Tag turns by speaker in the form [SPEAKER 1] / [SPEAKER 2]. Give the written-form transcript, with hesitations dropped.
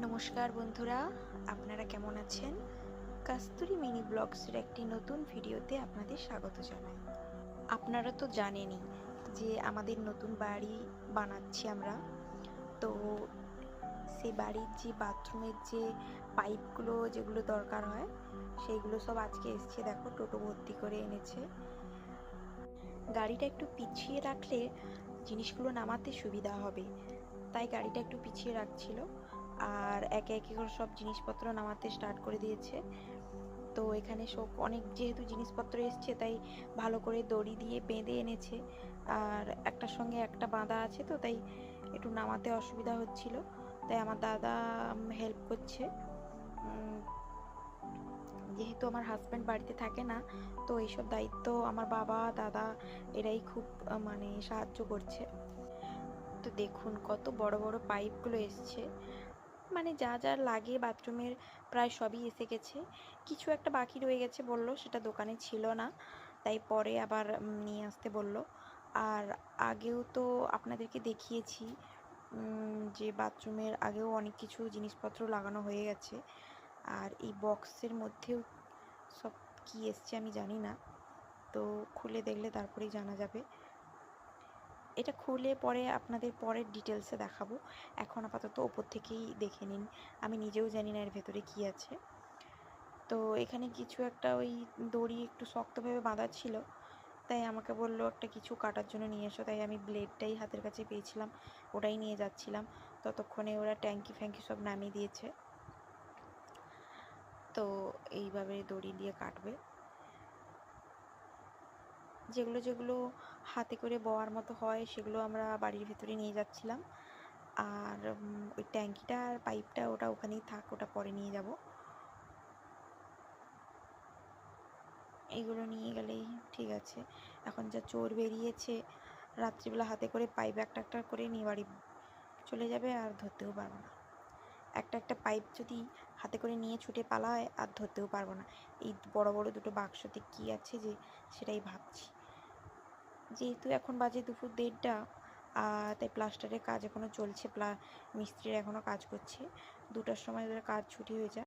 [SPEAKER 1] নমস্কার বন্ধুরা, আপনারা কেমন আছেন? কাস্তুরি মিনি ব্লগসের একটি নতুন ভিডিওতে আপনাদের স্বাগত জানাই। আপনারা তো জানেনই যে আমাদের নতুন বাড়ি বানাচ্ছি আমরা। তো সেই বাড়ির যে বাথরুমের যে পাইপগুলো যেগুলো দরকার হয় সেইগুলো সব আজকে এসছে, দেখো টোটো ভর্তি করে এনেছে। গাড়িটা একটু পিছিয়ে রাখলে জিনিসগুলো নামাতে সুবিধা হবে, তাই গাড়িটা একটু পিছিয়ে রাখছিল। আর একে একে করে সব জিনিসপত্র নামাতে স্টার্ট করে দিয়েছে। তো এখানে সব অনেক যেহেতু জিনিসপত্র এসছে তাই ভালো করে দড়ি দিয়ে বেঁধে এনেছে, আর একটার সঙ্গে একটা বাঁধা আছে, তো তাই একটু নামাতে অসুবিধা হচ্ছিল। তাই আমার দাদা হেল্প করছে। যেহেতু আমার হাজব্যান্ড বাড়িতে থাকে না, তো এইসব দায়িত্ব আমার বাবা দাদা এরাই খুব মানে সাহায্য করছে। তো দেখুন কত বড় বড় পাইপগুলো এসছে, মানে যা যা লাগে বাথরুমের প্রায় সবই এসে গেছে। কিছু একটা বাকি রয়ে গেছে বলল, সেটা দোকানে ছিল না, তাই পরে আবার নিয়ে আসতে বলল। আর আগেও তো আপনাদেরকে দেখিয়েছি যে বাথরুমের আগেও অনেক কিছু জিনিসপত্র লাগানো হয়ে গেছে। আর এই বক্সের মধ্যেও সব কি এসছে আমি জানি না, তো খুলে দেখলে তারপরেই জানা যাবে। এটা খুলে পরে আপনাদের পরের ডিটেলসে দেখাবো। এখন আপাতত ওপর থেকেই দেখে নিন, আমি নিজেও জানি না এর ভেতরে কি আছে। তো এখানে কিছু একটা ওই দড়ি একটু শক্তভাবে বাঁধা ছিল, তাই আমাকে বললো একটা কিছু কাটার জন্য নিয়ে এসো, তাই আমি ব্লেডটাই হাতের কাছে পেয়েছিলাম, ওটাই নিয়ে যাচ্ছিলাম। ততক্ষণে ওরা ট্যাঙ্কি ফ্যাঙ্কি সব নামিয়ে দিয়েছে। তো এইভাবে দড়ি দিয়ে কাটবে। যেগুলো যেগুলো হাতে করে বওয়ার মতো হয় সেগুলো আমরা বাড়ির ভেতরে নিয়ে যাচ্ছিলাম। আর ওই ট্যাঙ্কিটা আর পাইপটা ওটা ওখানেই থাক, ওটা পরে নিয়ে যাব। এইগুলো নিয়ে গেলেই ঠিক আছে। এখন যা চোর বেরিয়েছে, রাত্রিবেলা হাতে করে পাইপ একটা একটা করে নিয়ে বাড়ি চলে যাবে, আর ধরতেও পারবো না। একটা একটা পাইপ যদি হাতে করে নিয়ে ছুটে পালায় আর ধরতেও পারবো না। এই বড় বড় দুটো বাক্সতে কী আছে যে সেটাই ভাবছি। যেহেতু এখন বাজে দুপুর 1:30, তাই প্লাস্টারের কাজ এখনও চলছে, মিস্ত্রিরা এখনও কাজ করছে। 2টার সময় ওদের কাজ ছুটি হয়ে যায়।